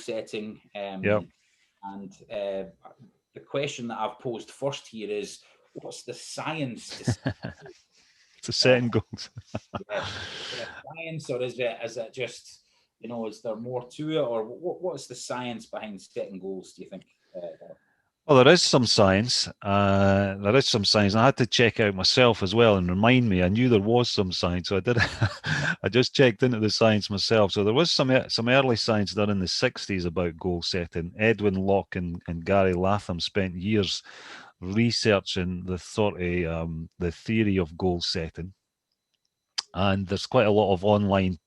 setting. Yep. And the question that I've posed first here is, what's the science to To setting goals. yeah, is there a science, or is it just, is there more to it, or what's the science behind setting goals, do you think? Well, there is some science. There is some science. I had to check out myself as well and remind me. I knew there was some science, so I did. I just checked into the science myself. So there was some early science done in the '60s about goal setting. Edwin Locke and Gary Latham spent years researching the theory of goal setting, and there's quite a lot of online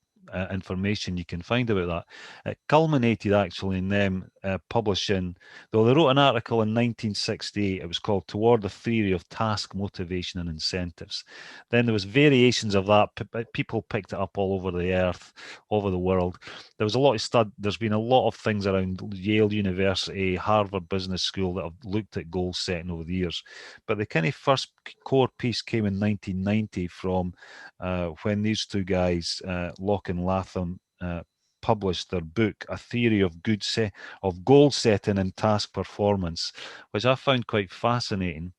information you can find about that. It culminated actually in them publishing, though they wrote an article in 1968, it was called Toward the Theory of Task, Motivation and Incentives. Then there was variations of that. People picked it up all over the earth, over the world. There was a lot of there's been a lot of things around Yale University, Harvard Business School that have looked at goal setting over the years. But the kind of first core piece came in 1990 from when these two guys, Locke and Latham, published their book, A Theory of Goal Setting and Task Performance, which I found quite fascinating.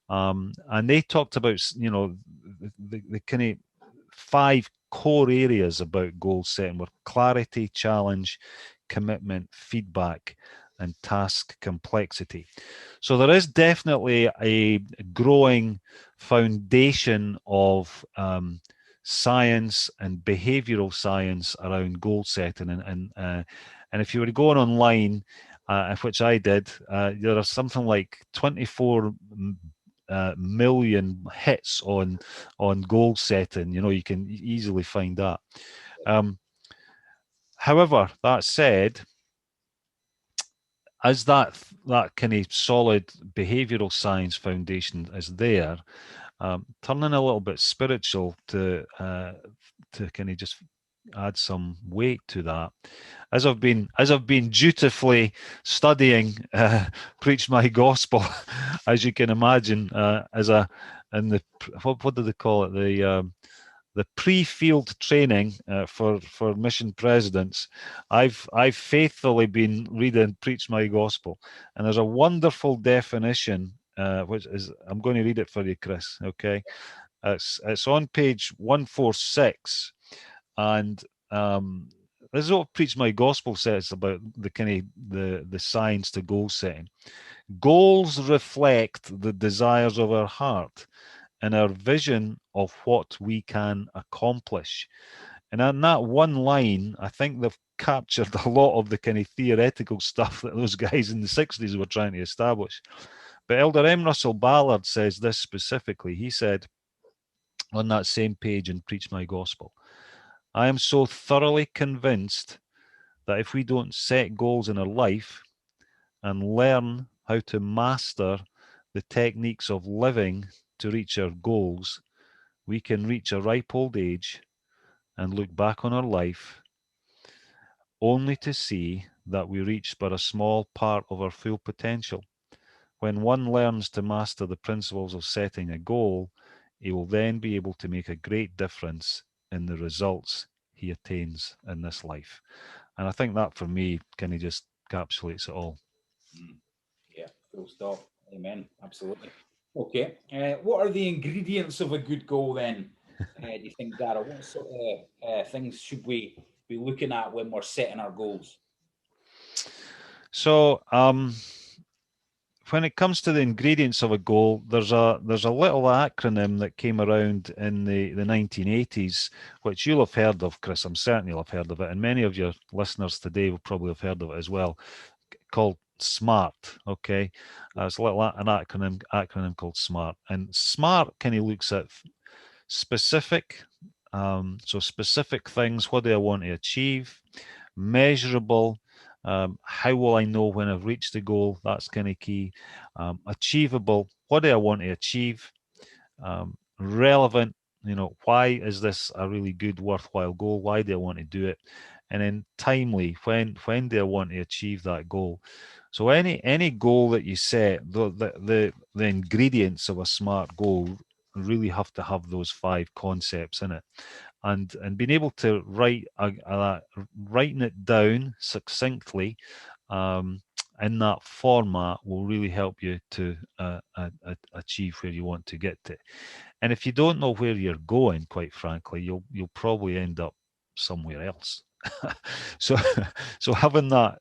And they talked about, the kind of 5 core areas about goal setting were clarity, challenge, commitment, feedback, and task complexity. So there is definitely a growing foundation of science and behavioral science around goal setting, and if you were going online, which I did, there are something like 24 million hits on goal setting. You can easily find that. However, that said, as that kind of solid behavioral science foundation is there, turning a little bit spiritual to kind of just add some weight to that. As I've been dutifully studying Preach My Gospel, as you can imagine, what do they call it, the pre-field training for mission presidents, I've faithfully been reading Preach My Gospel, and there's a wonderful definition, which is, I'm going to read it for you, Chris. Okay, it's on page 146, and this is what Preach My Gospel says about the kind of the science to goal setting. Goals reflect the desires of our heart and our vision of what we can accomplish. And in that one line, I think they've captured a lot of the kind of theoretical stuff that those guys in the '60s were trying to establish. But Elder M. Russell Ballard says this specifically. He said on that same page in Preach My Gospel, I am so thoroughly convinced that if we don't set goals in our life and learn how to master the techniques of living to reach our goals, we can reach a ripe old age and look back on our life only to see that we reached but a small part of our full potential. When one learns to master the principles of setting a goal, he will then be able to make a great difference in the results he attains in this life. And I think that for me kind of just encapsulates it all. Yeah, full stop. Amen. Absolutely. Okay. What are the ingredients of a good goal then? Do you think, Daryl? What sort of things should we be looking at when we're setting our goals? So, when it comes to the ingredients of a goal, there's a little acronym that came around in the 1980s, which you'll have heard of, Chris. I'm certain you'll have heard of it, and many of your listeners today will probably have heard of it as well, called SMART. Okay, it's a little an acronym called SMART, and SMART kind of looks at specific, so specific things. What do I want to achieve? Measurable. How will I know when I've reached the goal? That's kind of key. Achievable. What do I want to achieve? Relevant. Why is this a really good, worthwhile goal? Why do I want to do it? And then timely. When do I want to achieve that goal? So any goal that you set, the ingredients of a SMART goal really have to have those 5 concepts in it. and being able to writing it down succinctly in that format will really help you to achieve where you want to get to. And if you don't know where you're going, quite frankly, you'll probably end up somewhere else. so so having that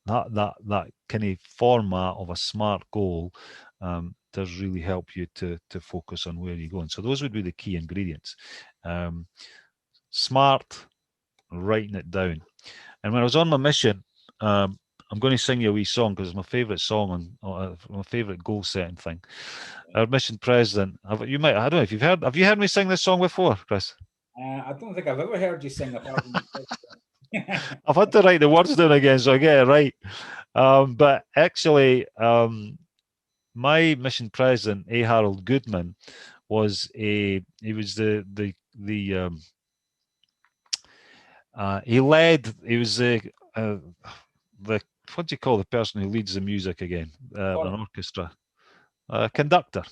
kind of format of a smart goal does really help you to focus on where you're going. So those would be the key ingredients. Smart, writing it down. And when I was on my mission, I'm going to sing you a wee song because it's my favourite song on my favourite goal setting thing. Our mission president, you might, I don't know if you've heard, have you heard me sing this song before, Chris? I don't think I've ever heard you sing apart from I've had to write the words down again so I get it right. But actually, my mission president, A. Harold Goodman, he was he was the what do you call the person who leads the music again? An orchestra. Conductor.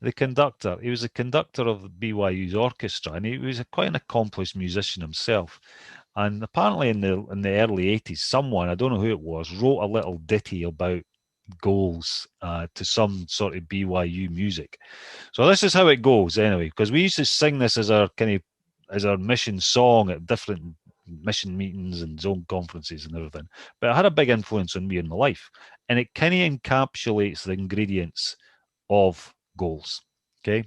The conductor. He was a conductor of the BYU's orchestra, and he was quite an accomplished musician himself. And apparently, in the early '80s, someone, I don't know who it was, wrote a little ditty about goals to some sort of BYU music. So this is how it goes, anyway, because we used to sing this as our mission song at different mission meetings and zone conferences and everything. But it had a big influence on me in my life, and it kind of encapsulates the ingredients of goals. Okay,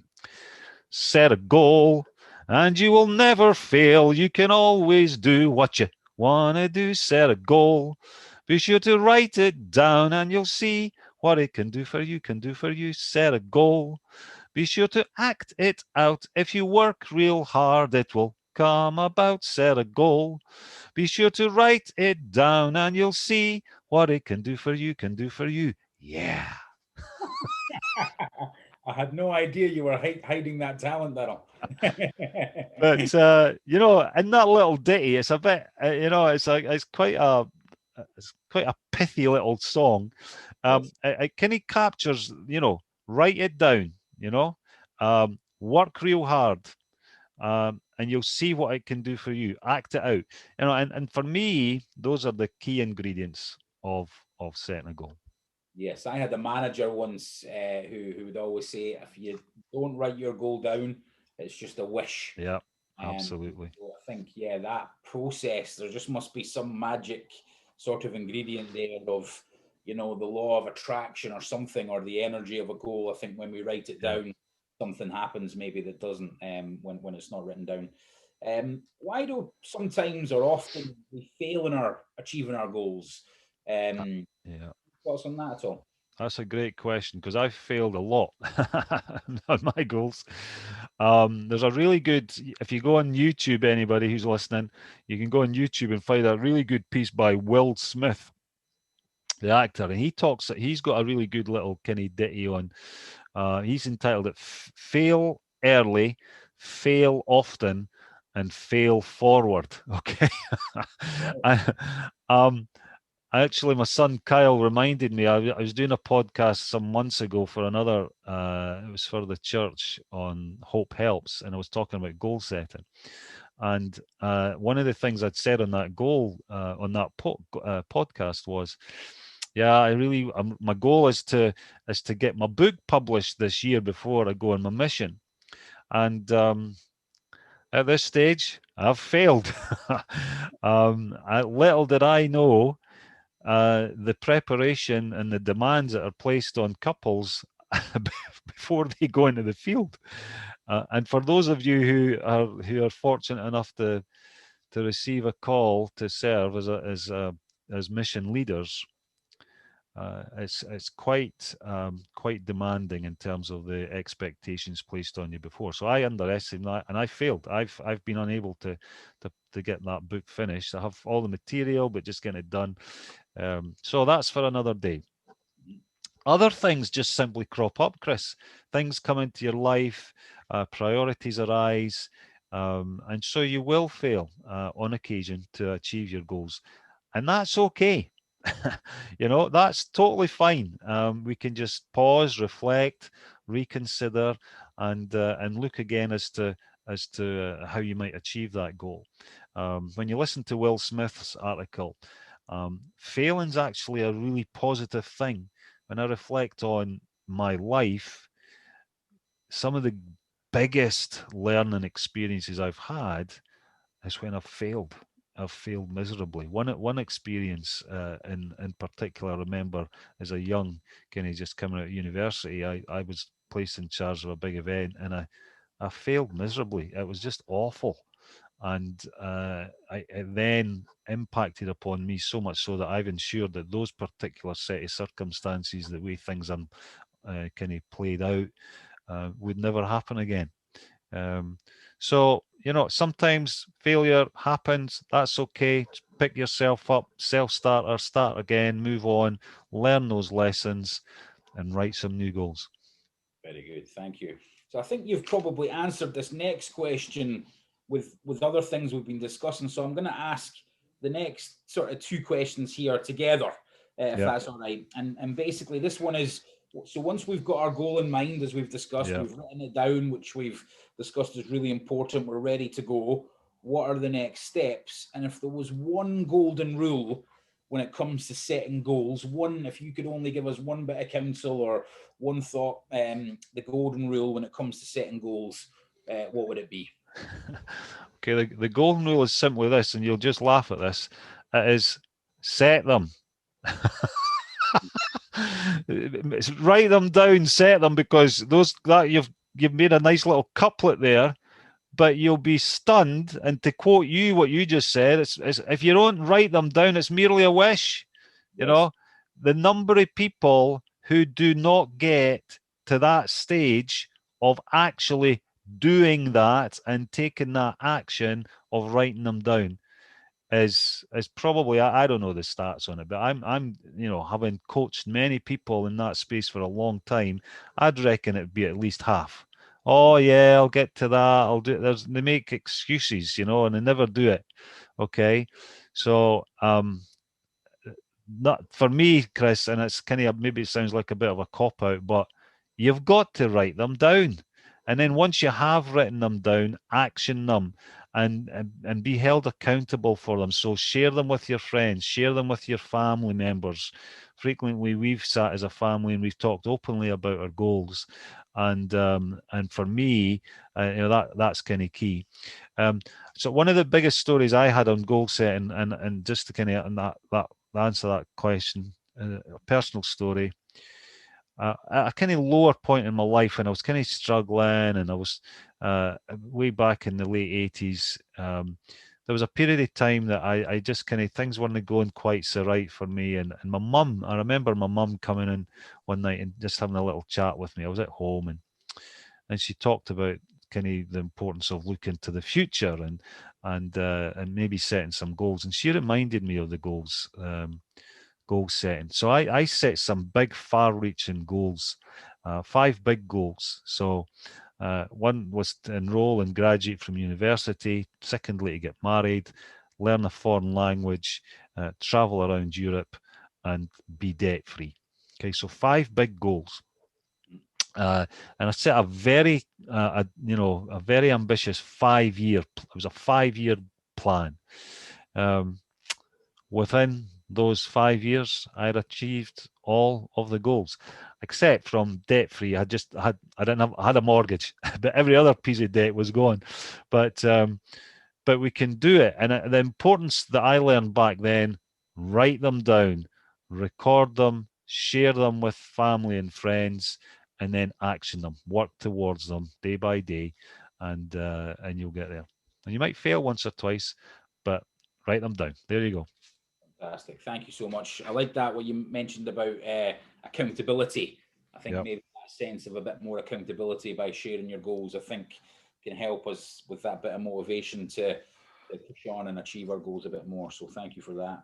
set a goal and you will never fail. You can always do what you want to do. Set a goal. Be sure to write it down and you'll see what it can do for you. Set a goal. Be sure to act it out. If you work real hard, it will come about. Set a goal. Be sure to write it down and you'll see what it can do for you. Yeah. I had no idea you were hiding that talent, Daryl. But in that little ditty, it's a bit, it's quite a pithy little song. Yes. It kind of captures, write it down, work real hard, and you'll see what it can do for you. Act it out, and for me, those are the key ingredients of setting a goal. Yes, I had a manager once who would always say, if you don't write your goal down, it's just a wish. Yeah, absolutely. So I think, yeah, that process, there just must be some magic sort of ingredient there of, the law of attraction or something, or the energy of a goal. I think when we write it down, something happens maybe that doesn't when it's not written down. Why do sometimes or often we fail in our achieving our goals? Yeah. Thoughts on that at all? That's a great question because I've failed a lot on my goals. There's a really good, if you go on YouTube, anybody who's listening, you can go on YouTube and find a really good piece by Will Smith, the actor, and he's got a really good little kinny ditty on. He's entitled it "Fail Early, Fail Often, and Fail Forward." Okay. Actually, my son Kyle reminded me. I was doing a podcast some months ago for another. It was for the church on Hope Helps, and I was talking about goal setting. And one of the things I'd said on that podcast was, "Yeah, my goal is to get my book published this year before I go on my mission." And at this stage, I've failed. Little did I know the preparation and the demands that are placed on couples before they go into the field. And for those of you who are fortunate enough to receive a call to serve as mission leaders, it's quite demanding in terms of the expectations placed on you before. So I underestimated that, and I failed. I've been unable to get that book finished. I have all the material, but just getting it done. So that's for another day. Other things just simply crop up, Chris. Things come into your life, priorities arise, and so you will fail on occasion to achieve your goals, and that's okay. That's totally fine. We can just pause, reflect, reconsider, and look again as to as to how you might achieve that goal. When you listen to Will Smith's article, failing's actually a really positive thing. When I reflect on my life, some of the biggest learning experiences I've had is when I've failed. I've failed miserably. One experience in particular, I remember as a young kind of just coming out of university, I was placed in charge of a big event, and I failed miserably. It was just awful, and it then impacted upon me so much so that I've ensured that those particular set of circumstances, the way things are kind of played out, would never happen again. Um, so, sometimes failure happens. That's okay. Just pick yourself up, self starter, start again, move on, learn those lessons, and write some new goals. Very good, thank you. So I think you've probably answered this next question with other things we've been discussing. So I'm going to ask the next sort of two questions here together, if Yeah, that's all right. And basically, this one is, so once we've got our goal in mind, as we've discussed, yeah. we've written it down, which we've discussed is really important. We're ready to go. What are the next steps? And if there was one golden rule when it comes to setting goals, one, if you could only give us one bit of counsel or one thought, the golden rule when it comes to setting goals, what would it be? Okay, the golden rule is simply this, and you'll just laugh at this. It is set them. Write them down, set them, because those that you've made a nice little couplet there, but you'll be stunned. And to quote you, what you just said, it's if you don't write them down, it's merely a wish. You Yes. know, the number of people who do not get to that stage of actually doing that and taking that action of writing them down is probably, I don't know the stats on it, but I'm having coached many people in that space for a long time, I'd reckon it'd be at least half. Oh yeah, I'll get to that. I'll do. They make excuses, and they never do it. Okay, so not for me, Chris, and it's kind of maybe it sounds like a bit of a cop out, but you've got to write them down. And then once you have written them down, action them and be held accountable for them. So share them with your friends, share them with your family members. Frequently, we've sat as a family and we've talked openly about our goals, and for me, that's kind of key. Um, so one of the biggest stories I had on goal setting, and just to kind of that answer that question, a personal story. At a kind of lower point in my life, and I was kind of struggling, and I was way back in the late 80s. There was a period of time that I just kind of things weren't going quite so right for me, and my mum. I remember my mum coming in one night and just having a little chat with me. I was at home, and she talked about kind of the importance of looking to the future and maybe setting some goals. And she reminded me of the goals. Goal setting. So I set some big, far-reaching goals, 5 big goals. So one was to enroll and graduate from university. Secondly, to get married, learn a foreign language, travel around Europe, and be debt-free. Okay, so 5 big goals. And I set a very, a very ambitious 5 year. It was a 5 year plan. Um, Within those 5 years, I had achieved all of the goals, except from debt free. I didn't have I had a mortgage, but every other piece of debt was gone. But but we can do it. And the importance that I learned back then: write them down, record them, share them with family and friends, and then action them. Work towards them day by day, and you'll get there. And you might fail once or twice, but write them down. There you go. Fantastic. Thank you so much. I like that what you mentioned about accountability. I think Yeah. maybe that sense of a bit more accountability by sharing your goals, I think, can help us with that bit of motivation to push on and achieve our goals a bit more. So thank you for that.